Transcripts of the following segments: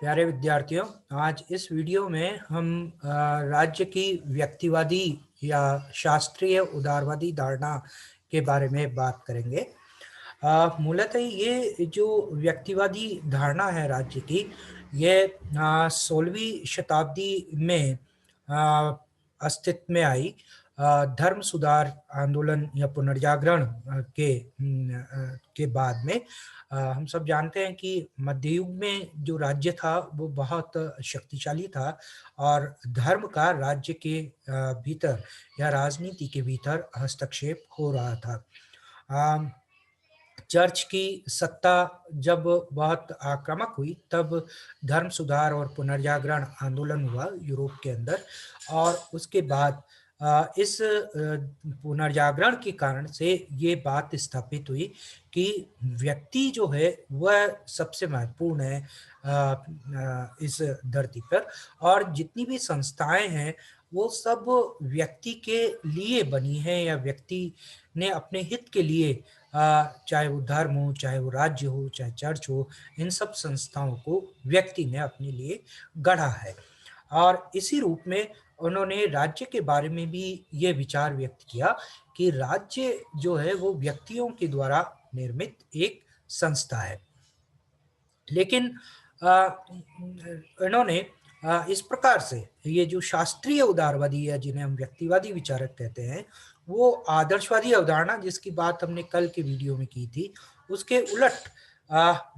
प्यारे विद्यार्थियों, आज इस वीडियो में हम राज्य की व्यक्तिवादी या शास्त्रीय उदारवादी धारणा के बारे में बात करेंगे। मूलतः ये जो व्यक्तिवादी धारणा है राज्य की, ये 16वीं शताब्दी में अस्तित्व में आई। धर्म सुधार आंदोलन या पुनर्जागरण के बाद में हम सब जानते हैं कि मध्य युग में जो राज्य था वो बहुत शक्तिशाली था और धर्म का राज्य के भीतर या राजनीति के भीतर हस्तक्षेप हो रहा था। चर्च की सत्ता जब बहुत आक्रामक हुई तब धर्म सुधार और पुनर्जागरण आंदोलन हुआ यूरोप के अंदर। और उसके बाद इस पुनर्जागरण के कारण से ये बात स्थापित हुई कि व्यक्ति जो है वह सबसे महत्वपूर्ण है इस धरती पर, और जितनी भी संस्थाएं हैं वो सब व्यक्ति के लिए बनी हैं या व्यक्ति ने अपने हित के लिए, चाहे वो धर्म हो, चाहे वो राज्य हो, चाहे चर्च हो, इन सब संस्थाओं को व्यक्ति ने अपने लिए गढ़ा है। और इसी रूप में उन्होंने राज्य के बारे में भी ये विचार व्यक्त किया कि राज्य जो है वो व्यक्तियों के द्वारा निर्मित एक संस्था है। लेकिन इन्होंने इस प्रकार से ये जो शास्त्रीय उदारवादी या जिन्हें हम व्यक्तिवादी विचारक कहते हैं, वो आदर्शवादी अवधारणा जिसकी बात हमने कल के वीडियो में की थी, उसके उलट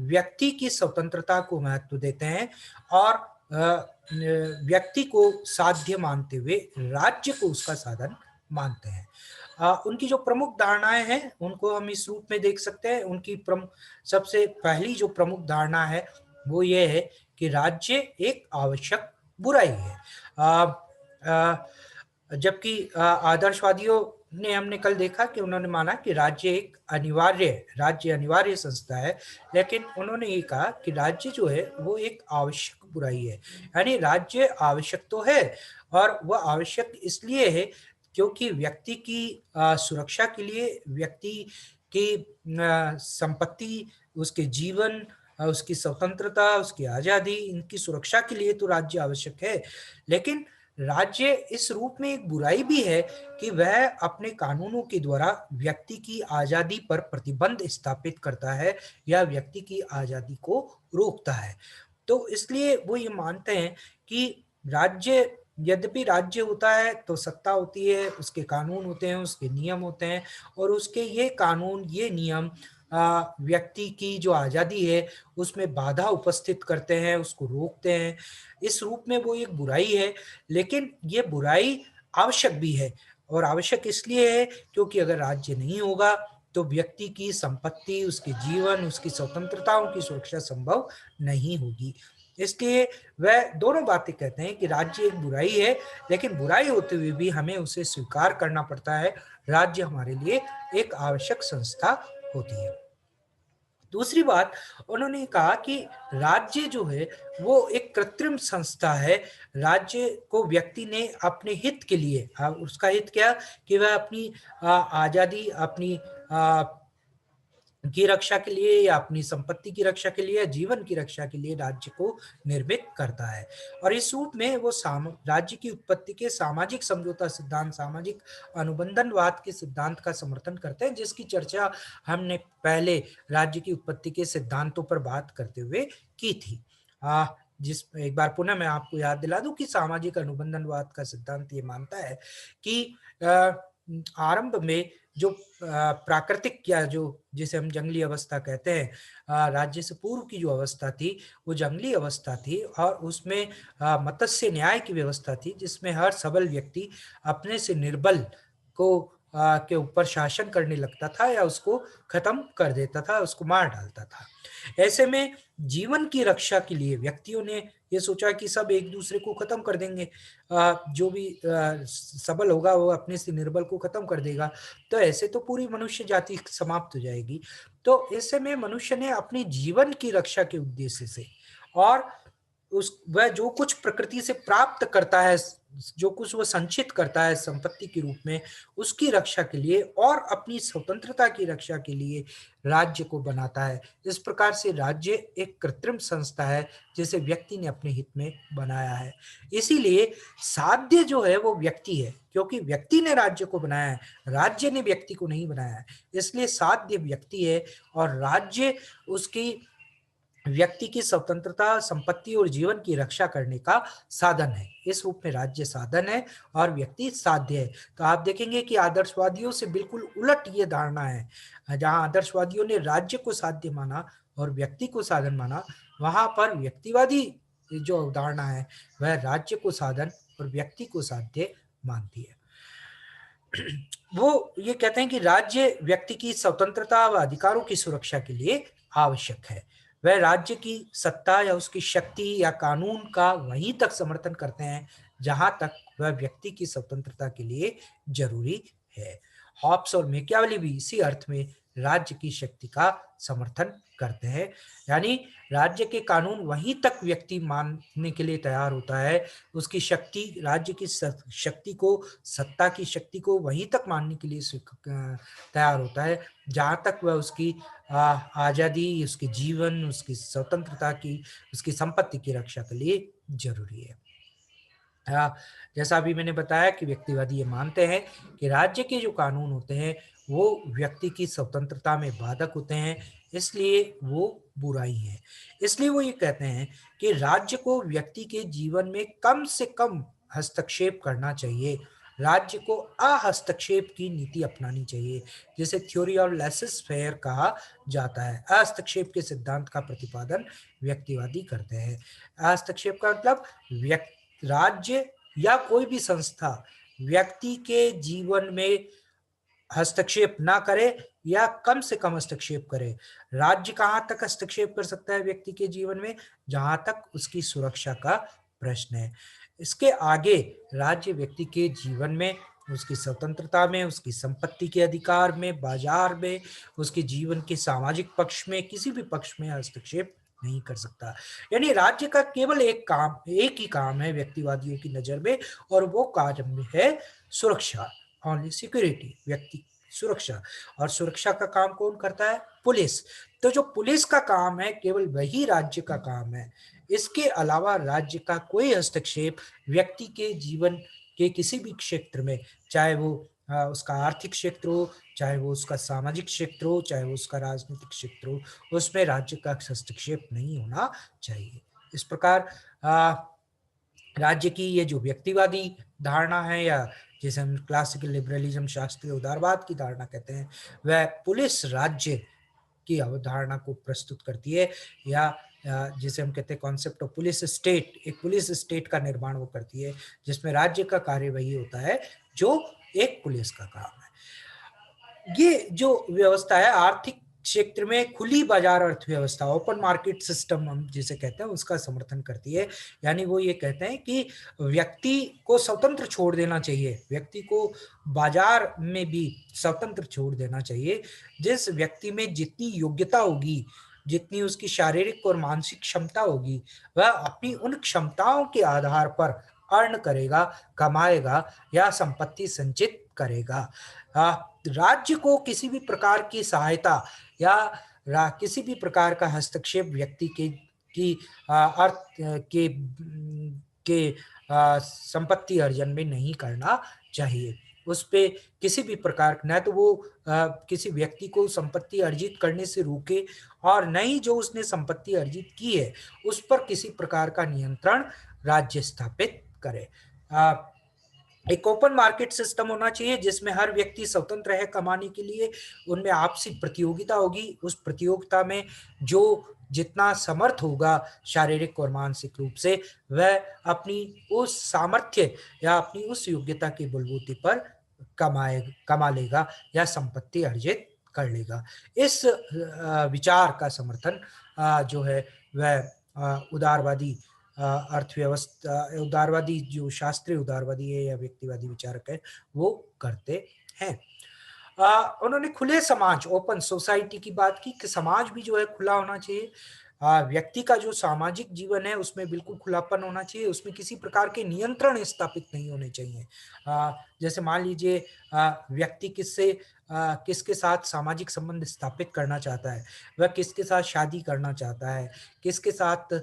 व्यक्ति की स्वतंत्रता को महत्व देते हैं और व्यक्ति को साध्य मानते हुए राज्य को उसका साधन मानते हैं। उनकी जो प्रमुख धारणाएं हैं उनको हम इस रूप में देख सकते हैं। उनकी सबसे पहली जो प्रमुख धारणा है वो ये है कि राज्य एक आवश्यक बुराई है। जबकि आदर्शवादियों ने, हमने कल देखा कि उन्होंने माना कि राज्य अनिवार्य संस्था है, लेकिन उन्होंने ये कहा कि राज्य जो है वो एक आवश्यक बुराई है। यानी राज्य आवश्यक तो है और वह आवश्यक इसलिए है क्योंकि व्यक्ति की सुरक्षा के लिए, व्यक्ति की संपत्ति, उसके जीवन, उसकी स्वतंत्रता, उसकी आजादी, इनकी सुरक्षा के लिए तो राज्य आवश्यक है। लेकिन राज्य इस रूप में एक बुराई भी है कि वह अपने कानूनों के द्वारा व्यक्ति की आजादी पर प्रतिबंध स्थापित करता है या व्यक्ति की आजादी को रोकता है। तो इसलिए वो ये मानते हैं कि यद्यपि राज्य होता है तो सत्ता होती है, उसके कानून होते हैं, उसके नियम होते हैं, और उसके ये कानून, ये नियम व्यक्ति की जो आज़ादी है उसमें बाधा उपस्थित करते हैं, उसको रोकते हैं। इस रूप में वो एक बुराई है, लेकिन ये बुराई आवश्यक भी है। और आवश्यक इसलिए है क्योंकि अगर राज्य नहीं होगा तो व्यक्ति की संपत्ति, उसके जीवन, उसकी स्वतंत्रताओं की सुरक्षा संभव नहीं होगी। इसलिए वह दोनों बातें कहते हैं कि राज्य एक बुराई है, लेकिन बुराई होते हुए भी हमें उसे स्वीकार करना पड़ता है। राज्य हमारे लिए एक आवश्यक संस्था होती है। दूसरी बात, उन्होंने कहा कि राज्य जो है वो एक कृत्रिम संस्था है। राज्य को व्यक्ति ने अपने हित के लिए, उसका हित क्या, कि वह अपनी आजादी, अपनी की रक्षा के लिए या अपनी संपत्ति की रक्षा के लिए या जीवन की रक्षा के लिए राज्य को निर्मित करता है। और इस रूप में वो राज्य की उत्पत्ति के सामाजिक समझौता सिद्धांत, सामाजिक अनुबंधनवाद के सिद्धांत का समर्थन करते हैं, जिसकी चर्चा हमने पहले राज्य की उत्पत्ति के सिद्धांतों पर बात करते हुए की थी। जिस एक बार पुनः मैं आपको याद दिला दूं कि सामाजिक अनुबंधनवाद का सिद्धांत ये मानता है कि आरंभ में जो प्राकृतिक, या जो जिसे हम जंगली अवस्था कहते हैं, राज्य से पूर्व की जो अवस्था थी वो जंगली अवस्था थी, और उसमें मत्स्य न्याय की व्यवस्था थी, जिसमें हर सबल व्यक्ति अपने से निर्बल को के ऊपर शासन करने लगता था या उसको खत्म कर देता था, उसको मार डालता था। ऐसे में जीवन की रक्षा के लिए व्यक्तियों ने ये सोचा कि सब एक दूसरे को खत्म कर देंगे, जो भी सबल होगा वो अपने से निर्बल को खत्म कर देगा, तो ऐसे तो पूरी मनुष्य जाति समाप्त हो जाएगी। तो ऐसे में मनुष्य ने अपने जीवन की रक्षा के उद्देश्य से, और वह जो कुछ प्रकृति से प्राप्त करता है जो कुछ वो संचित करता है संपत्ति के रूप में, उसकी रक्षा के लिए और अपनी स्वतंत्रता की रक्षा के लिए राज्य को बनाता है। इस प्रकार से राज्य एक कृत्रिम संस्था है, जिसे व्यक्ति ने अपने हित में बनाया है। इसीलिए साध्य जो है वो व्यक्ति है, क्योंकि व्यक्ति ने राज्य को बनाया है, राज्य ने व्यक्ति को नहीं बनाया है। इसलिए साध्य व्यक्ति है और राज्य उसकी व्यक्ति की स्वतंत्रता, संपत्ति और जीवन की रक्षा करने का साधन है। इस रूप में राज्य साधन है और व्यक्ति साध्य है। तो आप देखेंगे कि आदर्शवादियों से बिल्कुल उलट ये धारणा है। जहाँ आदर्शवादियों ने राज्य को साध्य माना और व्यक्ति को साधन माना, वहाँ पर व्यक्तिवादी जो धारणा है, वह राज्य को साधन और व्यक्ति को साध्य मानती है। वो ये कहते हैं कि राज्य व्यक्ति की स्वतंत्रता व अधिकारों की सुरक्षा के लिए आवश्यक है। वह राज्य की सत्ता या उसकी शक्ति या कानून का वहीं तक समर्थन करते हैं जहां तक वह व्यक्ति की स्वतंत्रता के लिए जरूरी है। हॉब्स और मैकियावेली भी इसी अर्थ में राज्य की शक्ति का समर्थन करते हैं। यानी राज्य के कानून वहीं तक व्यक्ति मानने के लिए तैयार होता है, उसकी शक्ति, राज्य की शक्ति को, सत्ता की शक्ति को वहीं तक मानने के लिए तैयार होता है जहां तक वह उसकी आजादी, उसके जीवन, उसकी स्वतंत्रता की, उसकी संपत्ति की रक्षा के लिए जरूरी है। हाँ, जैसा अभी मैंने बताया कि व्यक्तिवादी ये मानते हैं कि राज्य के जो कानून होते हैं वो व्यक्ति की स्वतंत्रता में बाधक होते हैं, इसलिए वो बुराई है। इसलिए वो ये कहते हैं कि राज्य को व्यक्ति के जीवन में कम से कम हस्तक्षेप करना चाहिए। राज्य को अहस्तक्षेप की नीति अपनानी चाहिए, जिसे थ्योरी ऑफ लेसेस फेयर कहा जाता है। हस्तक्षेप के सिद्धांत का प्रतिपादन व्यक्तिवादी करते हैं। हस्तक्षेप का मतलब राज्य या कोई भी संस्था व्यक्ति के जीवन में हस्तक्षेप ना करे या कम से कम हस्तक्षेप करे। राज्य कहाँ तक हस्तक्षेप कर सकता है व्यक्ति के जीवन में? जहां तक उसकी सुरक्षा का प्रश्न है। इसके आगे राज्य व्यक्ति के जीवन में, उसकी स्वतंत्रता में, उसकी संपत्ति के अधिकार में, बाजार में, उसके जीवन के सामाजिक पक्ष में, किसी भी पक्ष में हस्तक्षेप नहीं कर सकता। यानी राज्य का केवल एक ही काम है व्यक्तिवादियों की नजर में, और वो काम है सुरक्षा। ओनली सिक्योरिटी, व्यक्ति सुरक्षा। और सुरक्षा का काम कौन करता है? पुलिस। तो जो पुलिस का काम है केवल वही राज्य का काम है। इसके अलावा राज्य का कोई हस्तक्षेप व्यक्ति के जीवन के किसी भी क्षेत्र में, चाहे वो उसका आर्थिक क्षेत्र हो, चाहे वो उसका सामाजिक क्षेत्र हो, चाहे वो उसका राजनीतिक क्षेत्र हो, उसमें राज्य का हस्तक्षेप नहीं होना चाहिए। इस प्रकार राज्य की ये जो व्यक्तिवादी धारणा है, या जिसे हम क्लासिकल लिबरलिज्म, शास्त्रीय उदारवाद की धारणा कहते हैं, वह पुलिस राज्य की अवधारणा को प्रस्तुत करती है, या जिसे हम कहते हैं कॉन्सेप्ट ऑफ पुलिस स्टेट, एक पुलिस स्टेट का निर्माण वो करती है, जिसमें राज्य का कार्य वही होता है जो एक पुलिस का काम है। ये जो व्यवस्था है आर्थिक क्षेत्र में खुली बाजार अर्थव्यवस्था, ओपन मार्केट सिस्टम हम जिसे कहते हैं, उसका समर्थन करती है। यानी वो ये कहते हैं कि व्यक्ति को स्वतंत्र छोड़ देना चाहिए, व्यक्ति को बाजार में भी स्वतंत्र छोड़ देना चाहिए। जिस व्यक्ति में जितनी योग्यता होगी, जितनी उसकी शारीरिक और मानसिक क्षमता होगी, वह अपनी उन क्षमताओं के आधार पर अर्न करेगा, कमाएगा या संपत्ति संचित करेगा। राज्य को किसी भी प्रकार की सहायता या किसी भी प्रकार का हस्तक्षेप व्यक्ति के की अर्थ के संपत्ति अर्जन में नहीं करना चाहिए। उस पे किसी भी प्रकार, न तो वो किसी व्यक्ति को संपत्ति अर्जित करने से रोके, और न ही जो उसने संपत्ति अर्जित की है उस पर किसी प्रकार का नियंत्रण राज्य स्थापित करे। एक ओपन मार्केट सिस्टम होना चाहिए जिसमें हर व्यक्ति स्वतंत्र है कमाने के लिए। उनमें आपसी प्रतियोगिता होगी, उस प्रतियोगिता में जो जितना समर्थ होगा शारीरिक और मानसिक रूप से, वह अपनी उस सामर्थ्य या अपनी उस योग्यता की बलबूते पर कमा लेगा या संपत्ति अर्जित कर लेगा। इस विचार का समर्थन जो है वह उदारवादी अर्थव्यवस्था, उदारवादी जो शास्त्रीय उदारवादी है या व्यक्तिवादी विचारक है, वो करते हैं। उन्होंने खुले समाज, ओपन सोसाइटी की बात की कि समाज भी जो है खुला होना चाहिए। व्यक्ति का जो सामाजिक जीवन है उसमें बिल्कुल खुलापन होना चाहिए, उसमें किसी प्रकार के नियंत्रण स्थापित नहीं होने चाहिए। जैसे मान लीजिए व्यक्ति किसके साथ सामाजिक संबंध स्थापित करना चाहता है, वह किसके साथ शादी करना चाहता है, किसके साथ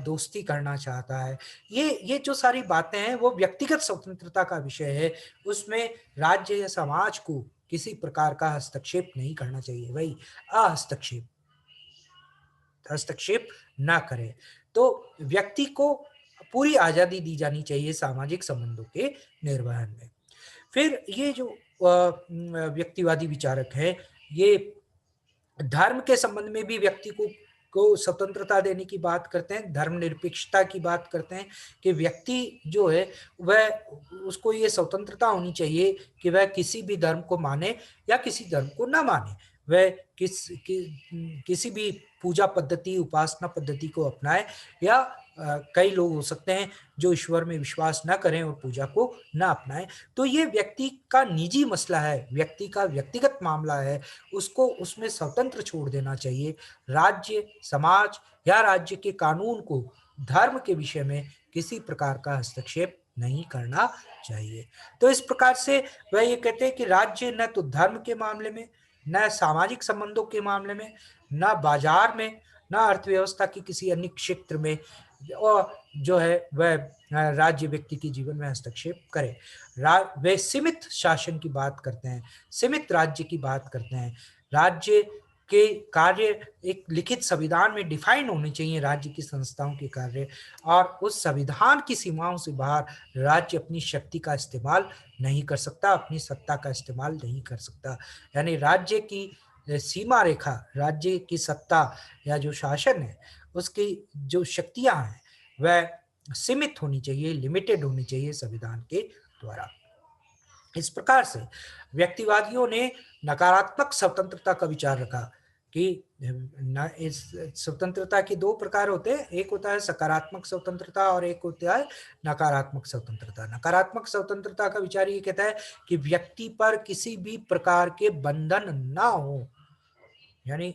दोस्ती करना चाहता है। ये जो सारी बातें हैं वो व्यक्तिगत स्वतंत्रता का विषय है, उसमें राज्य या समाज को किसी प्रकार का हस्तक्षेप नहीं करना चाहिए, वही अहस्तक्षेप हस्तक्षेप ना करे। तो व्यक्ति को पूरी आज़ादी दी जानी चाहिए सामाजिक संबंधों के निर्वहन में। फिर ये जो व्यक्तिवादी विचारक हैं, ये धर्म के संबंध में भी व्यक्ति को स्वतंत्रता देने की बात करते हैं, धर्मनिरपेक्षता की बात करते हैं कि व्यक्ति जो है वह उसको ये स्वतंत्रता होनी चाहिए कि वह किसी भी धर्म को माने या किसी धर्म को ना माने। वह किसी भी पूजा पद्धति, उपासना पद्धति को अपनाए या कई लोग हो सकते हैं जो ईश्वर में विश्वास ना करें और पूजा को ना अपनाएँ। तो ये व्यक्ति का निजी मसला है, व्यक्ति का व्यक्तिगत मामला है, उसको उसमें स्वतंत्र छोड़ देना चाहिए। राज्य, समाज या राज्य के कानून को धर्म के विषय में किसी प्रकार का हस्तक्षेप नहीं करना चाहिए। तो इस प्रकार से वह ये कहते हैं कि राज्य न तो धर्म के मामले में, न सामाजिक संबंधों के मामले में, न बाजार में, न अर्थव्यवस्था के किसी अन्य क्षेत्र में और जो है वह राज्य व्यक्ति के जीवन में हस्तक्षेप करे। वे सीमित शासन की बात करते हैं, सीमित राज्य की बात करते हैं। राज्य के कार्य एक लिखित संविधान में डिफाइन होने चाहिए, राज्य की संस्थाओं के कार्य, और उस संविधान की सीमाओं से बाहर राज्य अपनी शक्ति का इस्तेमाल नहीं कर सकता, अपनी सत्ता का इस्तेमाल नहीं कर सकता। यानी राज्य की सीमा रेखा, राज्य की सत्ता या जो शासन है, उसकी जो शक्तियाँ हैं, वह सीमित होनी चाहिए, लिमिटेड होनी चाहिए संविधान के द्वारा। इस प्रकार से व्यक्तिवादियों ने नकारात्मक स्वतंत्रता का विचार रखा कि न इस स्वतंत्रता के 2 प्रकार होते हैं, एक होता है सकारात्मक स्वतंत्रता और एक होता है नकारात्मक स्वतंत्रता। नकारात्मक स्वतंत्रता का विचार ये कहता है कि व्यक्ति पर किसी भी प्रकार के बंधन ना हो, यानी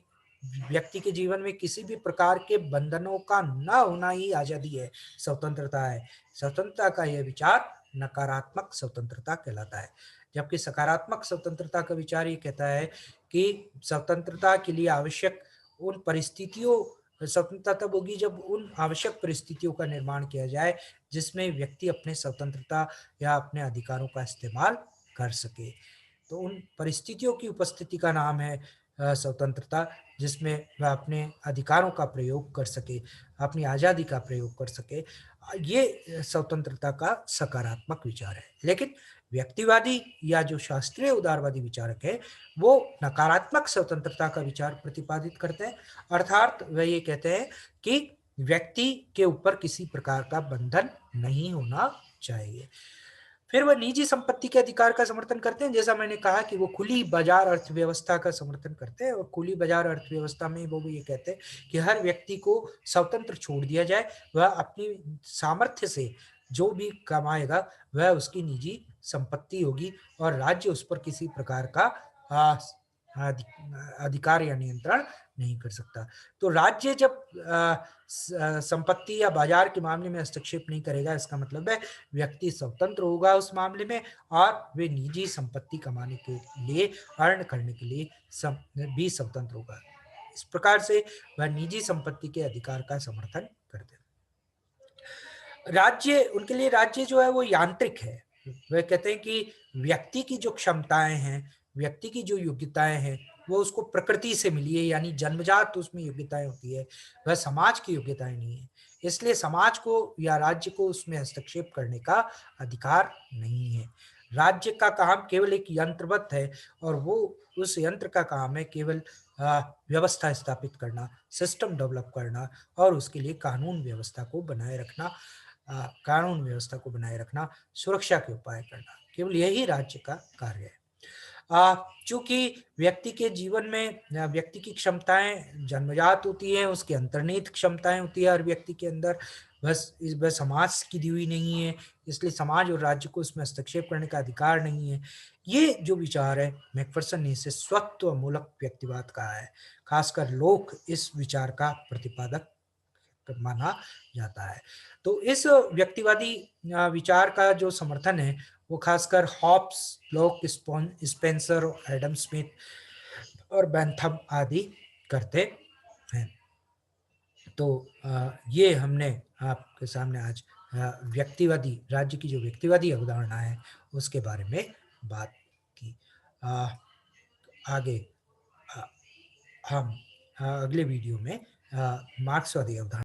व्यक्ति के जीवन में किसी भी प्रकार के बंधनों का ना होना ही आज़ादी है, स्वतंत्रता है। स्वतंत्रता का यह विचार नकारात्मक स्वतंत्रता कहलाता है। जबकि सकारात्मक स्वतंत्रता का विचार ये कहता है कि स्वतंत्रता के लिए आवश्यक उन परिस्थितियों स्वतंत्रता तब होगी जब उन आवश्यक परिस्थितियों का निर्माण किया जाए, जिसमें व्यक्ति अपने स्वतंत्रता या अपने अधिकारों का इस्तेमाल कर सके। तो उन परिस्थितियों की उपस्थिति का नाम है स्वतंत्रता, जिसमें वह अपने अधिकारों का प्रयोग कर सके, अपनी आज़ादी का प्रयोग कर सके। ये स्वतंत्रता का सकारात्मक विचार है। लेकिन व्यक्तिवादी या जो शास्त्रीय उदारवादी विचारक हैं, वो नकारात्मक स्वतंत्रता का विचार प्रतिपादित करते हैं। अर्थात वह ये कहते हैं कि व्यक्ति के ऊपर किसी प्रकार का बंधन नहीं होना चाहिए। फिर वह निजी संपत्ति के अधिकार का समर्थन करते हैं, जैसा मैंने कहा कि वो खुली बाजार अर्थव्यवस्था का समर्थन करते हैं और खुली बाजार अर्थव्यवस्था में वो भी ये कहते हैं कि हर व्यक्ति को स्वतंत्र छोड़ दिया जाए, वह अपनी सामर्थ्य से जो भी कमाएगा वह उसकी निजी संपत्ति होगी और राज्य उस पर किसी प्रकार का आ, अधिकार या नियंत्रण नहीं कर सकता। तो राज्य जब संपत्ति या बाजार के मामले में हस्तक्षेप नहीं करेगा, इसका मतलब है व्यक्ति स्वतंत्र होगा उस मामले में और वे निजी संपत्ति कमाने के लिए, अर्न करने के लिए भी स्वतंत्र होगा। इस प्रकार से वह निजी संपत्ति के अधिकार का समर्थन करते हैं। राज्य उनके लिए राज्य जो है वो यांत्रिक है। वह कहते हैं कि व्यक्ति की जो क्षमताएं हैं, व्यक्ति की जो योग्यताएं हैं, वो उसको प्रकृति से मिली है, यानी जन्मजात उसमें योग्यताएं होती है, वह समाज की योग्यताएं नहीं है। इसलिए समाज को या राज्य को उसमें हस्तक्षेप करने का अधिकार नहीं है। राज्य का काम केवल एक यंत्रवत है और वो उस यंत्र का काम है केवल व्यवस्था स्थापित करना, सिस्टम डेवलप करना और उसके लिए कानून व्यवस्था को बनाए रखना, सुरक्षा के उपाय करना, केवल यही राज्य का कार्य है। चूँकि व्यक्ति के जीवन में व्यक्ति की क्षमताएँ जन्मजात होती हैं, उसकी अंतर्निहित क्षमताएँ होती है हर व्यक्ति के अंदर, वह समाज की दी हुई नहीं है, इसलिए समाज और राज्य को उसमें हस्तक्षेप करने का अधिकार नहीं है। ये जो विचार है, मैकफरसन ने इसे स्वत्वमूलक व्यक्तिवाद कहा है। खासकर लोक इस विचार का प्रतिपादक माना जाता है। तो इस व्यक्तिवादी विचार का जो समर्थन है वो खासकर Hobbes, Locke, Spencer, Adam Smith और बेंथम आदि करते हैं। तो ये हमने आपके सामने आज व्यक्तिवादी राज्य की जो व्यक्तिवादी अवधारणा है उसके बारे में बात की। अ, आगे अ, हम अगले वीडियो में मार्क्सवादी अवधारणा